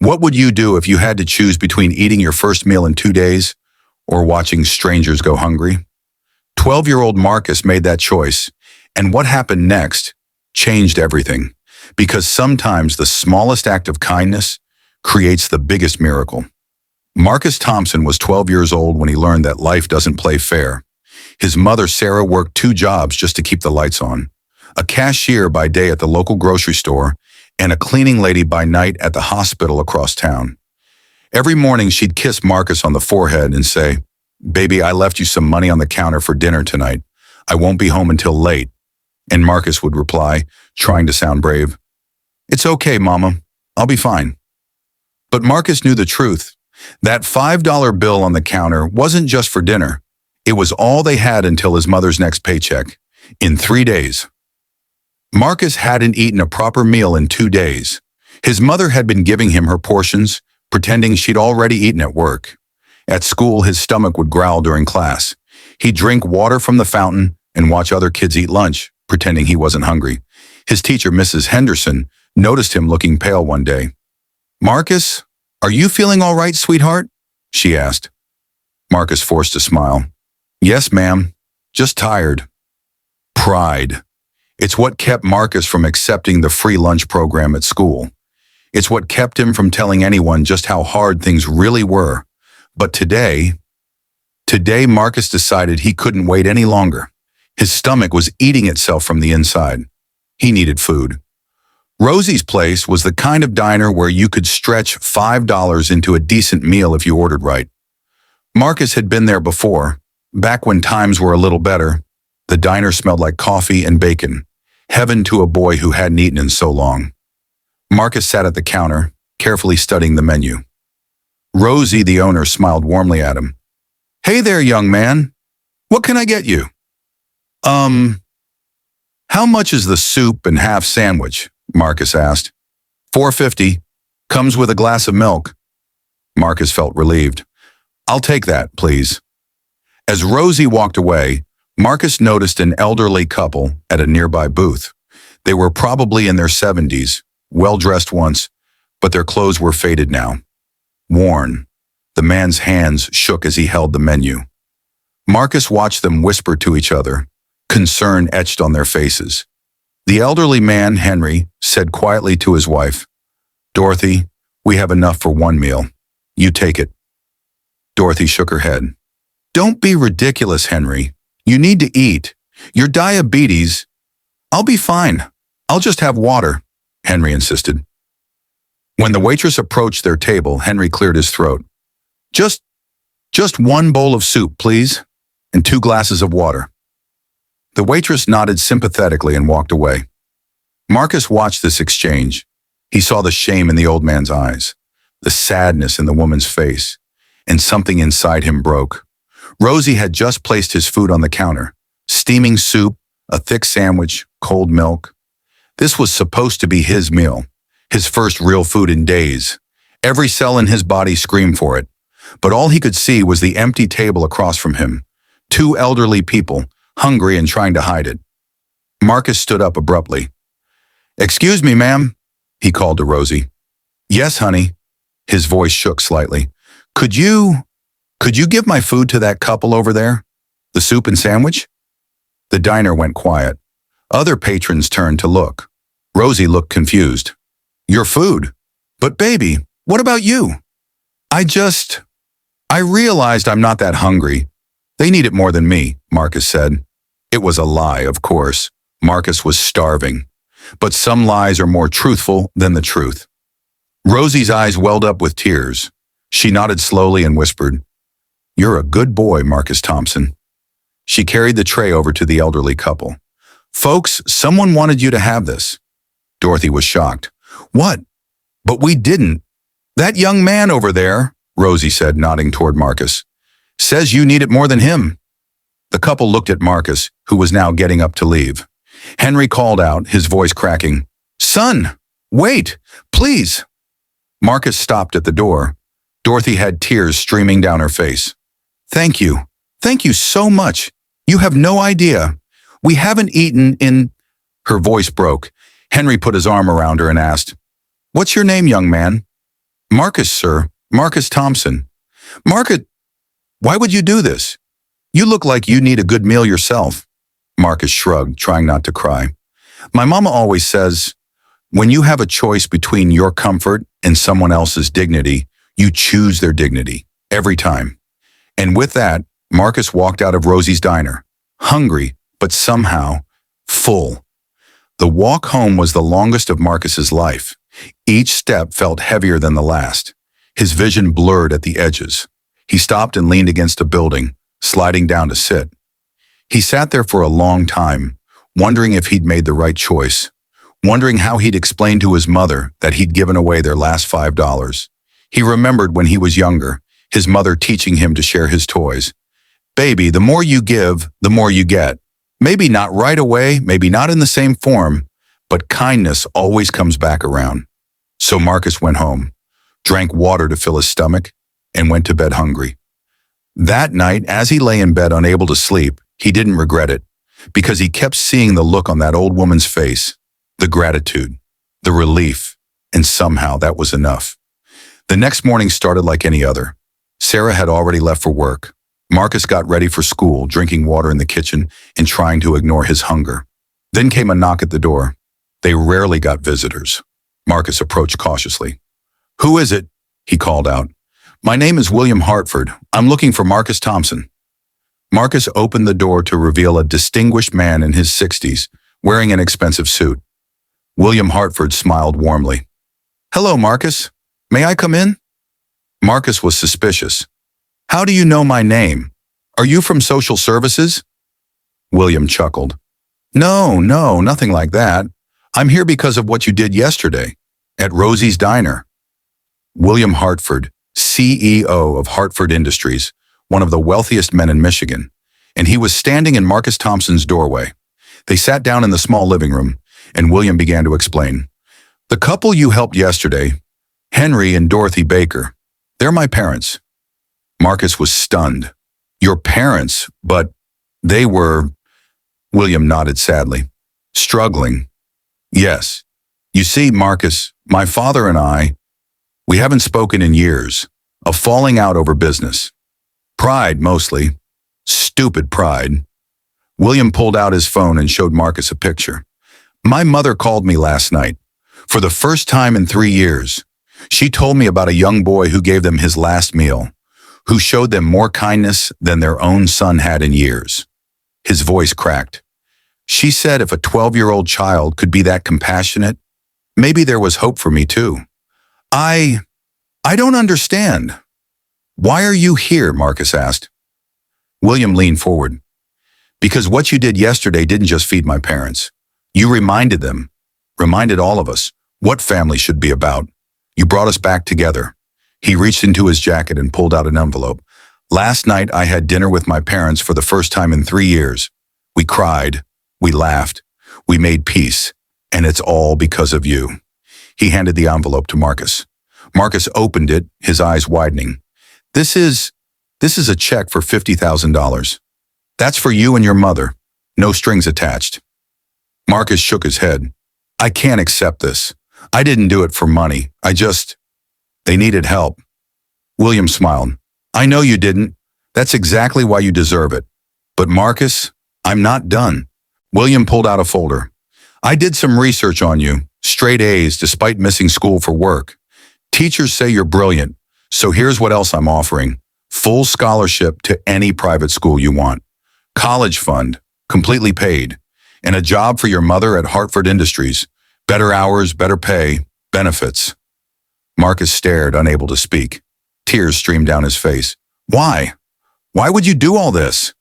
What would you do if you had to choose between eating your first meal in 2 days or watching strangers go hungry? 12-year-old Marcus made that choice, and what happened next changed everything, because sometimes the smallest act of kindness creates the biggest miracle. Marcus Thompson was 12 years old when he learned that life doesn't play fair. His mother, Sarah, worked 2 jobs just to keep the lights on: a cashier by day at the local grocery store and a cleaning lady by night at the hospital across town. Every morning, she'd kiss Marcus on the forehead and say, "Baby, I left you some money on the counter for dinner tonight. I won't be home until late." And Marcus would reply, trying to sound brave, "It's okay, Mama. I'll be fine." But Marcus knew the truth. That $5 bill on the counter wasn't just for dinner. It was all they had until his mother's next paycheck, in 3 days. Marcus hadn't eaten a proper meal in 2 days. His mother had been giving him her portions, pretending she'd already eaten at work. At school, his stomach would growl during class. He'd drink water from the fountain and watch other kids eat lunch, pretending he wasn't hungry. His teacher, Mrs. Henderson, noticed him looking pale one day. "Marcus, are you feeling all right, sweetheart?" she asked. Marcus forced a smile. "Yes, ma'am. Just tired." Pride. It's what kept Marcus from accepting the free lunch program at school. It's what kept him from telling anyone just how hard things really were. But today Marcus decided he couldn't wait any longer. His stomach was eating itself from the inside. He needed food. Rosie's Place was the kind of diner where you could stretch $5 into a decent meal if you ordered right. Marcus had been there before, back when times were a little better. The diner smelled like coffee and bacon, heaven to a boy who hadn't eaten in so long. Marcus sat at the counter, carefully studying the menu. Rosie, the owner, smiled warmly at him. "Hey there, young man. What can I get you?" How much is the soup and half sandwich?" Marcus asked. $4.50. Comes with a glass of milk." Marcus felt relieved. "I'll take that, please." As Rosie walked away, Marcus noticed an elderly couple at a nearby booth. They were probably in their 70s, well-dressed once, but their clothes were faded now. Worn. The man's hands shook as he held the menu. Marcus watched them whisper to each other, concern etched on their faces. The elderly man, Henry, said quietly to his wife, "Dorothy, we have enough for one meal. You take it." Dorothy shook her head. "Don't be ridiculous, Henry. You need to eat. Your diabetes—" "I'll be fine. I'll just have water," Henry insisted. When the waitress approached their table, Henry cleared his throat. Just one bowl of soup, please, and 2 glasses of water." The waitress nodded sympathetically and walked away. Marcus watched this exchange. He saw the shame in the old man's eyes, the sadness in the woman's face, and something inside him broke. Rosie had just placed his food on the counter: steaming soup, a thick sandwich, cold milk. This was supposed to be his meal, his first real food in days. Every cell in his body screamed for it, but all he could see was the empty table across from him. 2 elderly people, hungry and trying to hide it. Marcus stood up abruptly. "Excuse me, ma'am," he called to Rosie. "Yes, honey." His voice shook slightly. Could you give my food to that couple over there? The soup and sandwich?" The diner went quiet. Other patrons turned to look. Rosie looked confused. "Your food? But baby, what about you?" I realized I'm not that hungry. They need it more than me," Marcus said. It was a lie, of course. Marcus was starving. But some lies are more truthful than the truth. Rosie's eyes welled up with tears. She nodded slowly and whispered, "You're a good boy, Marcus Thompson." She carried the tray over to the elderly couple. "Folks, someone wanted you to have this." Dorothy was shocked. "What? But we didn't. That young man over there," Rosie said, nodding toward Marcus, "says you need it more than him." The couple looked at Marcus, who was now getting up to leave. Henry called out, his voice cracking, "Son, wait, please." Marcus stopped at the door. Dorothy had tears streaming down her face. Thank you so much. You have no idea. We haven't eaten in—" Her voice broke. Henry put his arm around her and asked, "What's your name, young man?" Marcus, sir. Marcus Thompson. Marcus, why would you do this? You look like you need a good meal yourself. Marcus shrugged, trying not to cry. My mama always says, when you have a choice between your comfort and someone else's dignity, you choose their dignity, every time. And with that, Marcus walked out of Rosie's diner, hungry, but somehow full. The walk home was the longest of Marcus's life. Each step felt heavier than the last. His vision blurred at the edges. He stopped and leaned against a building, sliding down to sit. He sat there for a long time, wondering if he'd made the right choice, wondering how he'd explain to his mother that he'd given away their last $5. He remembered when he was younger, his mother teaching him to share his toys. Baby, the more you give, the more you get. Maybe not right away, maybe not in the same form, but kindness always comes back around. So Marcus went home, drank water to fill his stomach, and went to bed hungry. That night, as he lay in bed unable to sleep, he didn't regret it, because he kept seeing the look on that old woman's face, the gratitude, the relief, and somehow that was enough. The next morning started like any other. Sarah had already left for work. Marcus got ready for school, drinking water in the kitchen and trying to ignore his hunger. Then came a knock at the door. They rarely got visitors. Marcus approached cautiously. "Who is it?" he called out. "My name is William Hartford. I'm looking for Marcus Thompson." Marcus opened the door to reveal a distinguished man in his 60s, wearing an expensive suit. William Hartford smiled warmly. "Hello, Marcus. May I come in?" Marcus was suspicious. "How do you know my name? Are you from social services?" William chuckled. No, nothing like that. I'm here because of what you did yesterday, at Rosie's Diner." William Hartford, CEO of Hartford Industries, one of the wealthiest men in Michigan, and he was standing in Marcus Thompson's doorway. They sat down in the small living room, and William began to explain. "The couple you helped yesterday, Henry and Dorothy Baker, they're my parents." Marcus was stunned. "Your parents, but they were—" William nodded sadly. "Struggling." "Yes. You see, Marcus, my father and I, we haven't spoken in years. A falling out over business. Pride, mostly. Stupid pride." William pulled out his phone and showed Marcus a picture. "My mother called me last night. For the first time in 3 years. She told me about a young boy who gave them his last meal, who showed them more kindness than their own son had in years." His voice cracked. "She said if a 12-year-old child could be that compassionate, maybe there was hope for me too. I don't understand." "Why are you here?" Marcus asked. William leaned forward. "Because what you did yesterday didn't just feed my parents. You reminded them, reminded all of us, what family should be about. You brought us back together." He reached into his jacket and pulled out an envelope. "Last night I had dinner with my parents for the first time in 3 years. We cried, we laughed, we made peace, and it's all because of you." He handed the envelope to Marcus. Marcus opened it, his eyes widening. This is a check for $50,000. That's for you and your mother. No strings attached." Marcus shook his head. "I can't accept this. I didn't do it for money. They needed help." William smiled. "I know you didn't. That's exactly why you deserve it. But Marcus, I'm not done." William pulled out a folder. "I did some research on you. Straight A's despite missing school for work. Teachers say you're brilliant. So here's what else I'm offering. Full scholarship to any private school you want. College fund, completely paid. And a job for your mother at Hartford Industries. Better hours, better pay, benefits." Marcus stared, unable to speak. Tears streamed down his face. "Why? Why would you do all this?"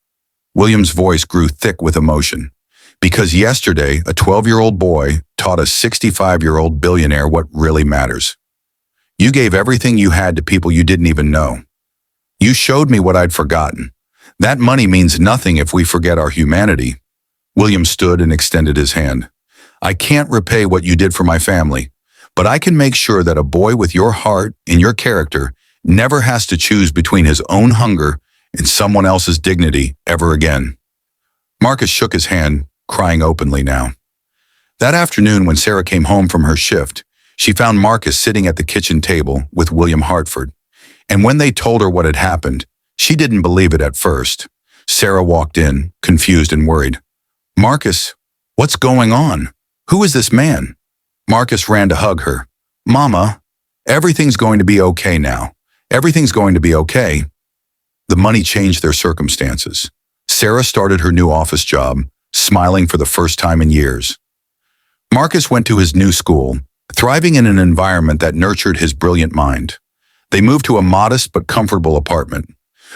William's voice grew thick with emotion. "Because yesterday, a 12-year-old boy taught a 65-year-old billionaire what really matters. You gave everything you had to people you didn't even know. You showed me what I'd forgotten. That money means nothing if we forget our humanity." William stood and extended his hand. "I can't repay what you did for my family, but I can make sure that a boy with your heart and your character never has to choose between his own hunger and someone else's dignity ever again." Marcus shook his hand, crying openly now. That afternoon when Sarah came home from her shift, She found Marcus sitting at the kitchen table with William Hartford. And when they told her what had happened, she didn't believe it at first. Sarah walked in, confused and worried. "Marcus, what's going on? Who is this man?" Marcus ran to hug her. "Mama, everything's going to be okay now. Everything's going to be okay." The money changed their circumstances. Sarah started her new office job, smiling for the first time in years. Marcus went to his new school, thriving in an environment that nurtured his brilliant mind. They moved to a modest but comfortable apartment.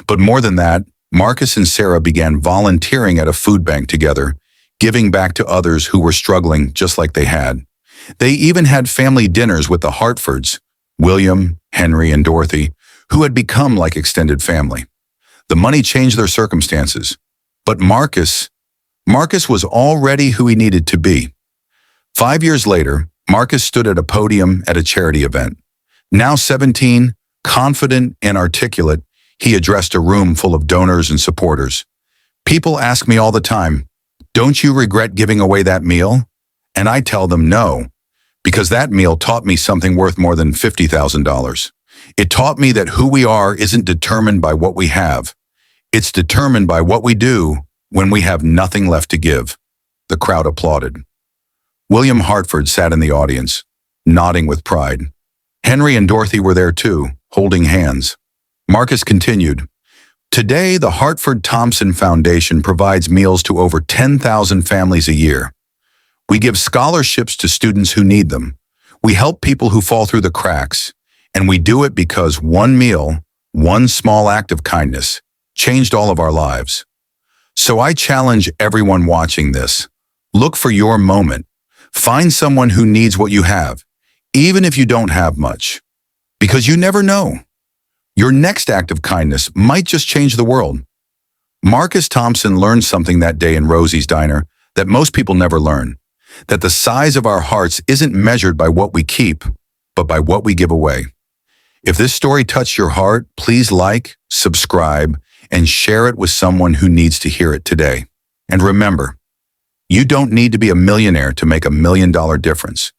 But more than that, Marcus and Sarah began volunteering at a food bank together, giving back to others who were struggling just like they had. They even had family dinners with the Hartfords, William, Henry, and Dorothy, who had become like extended family. The money changed their circumstances. But Marcus was already who he needed to be. 5 years later, Marcus stood at a podium at a charity event. Now 17, confident and articulate, he addressed a room full of donors and supporters. "People ask me all the time, 'Don't you regret giving away that meal?' And I tell them no, because that meal taught me something worth more than $50,000. It taught me that who we are isn't determined by what we have. It's determined by what we do when we have nothing left to give." The crowd applauded. William Hartford sat in the audience, nodding with pride. Henry and Dorothy were there too, holding hands. Marcus continued, "Today, the Hartford Thompson Foundation provides meals to over 10,000 families a year. We give scholarships to students who need them. We help people who fall through the cracks. And we do it because one meal, one small act of kindness, changed all of our lives. So I challenge everyone watching this. Look for your moment. Find someone who needs what you have, even if you don't have much. Because you never know. Your next act of kindness might just change the world." Marcus Thompson learned something that day in Rosie's Diner that most people never learn. That the size of our hearts isn't measured by what we keep, but by what we give away. If this story touched your heart, please like, subscribe, and share it with someone who needs to hear it today. And remember, you don't need to be a millionaire to make $1 million difference.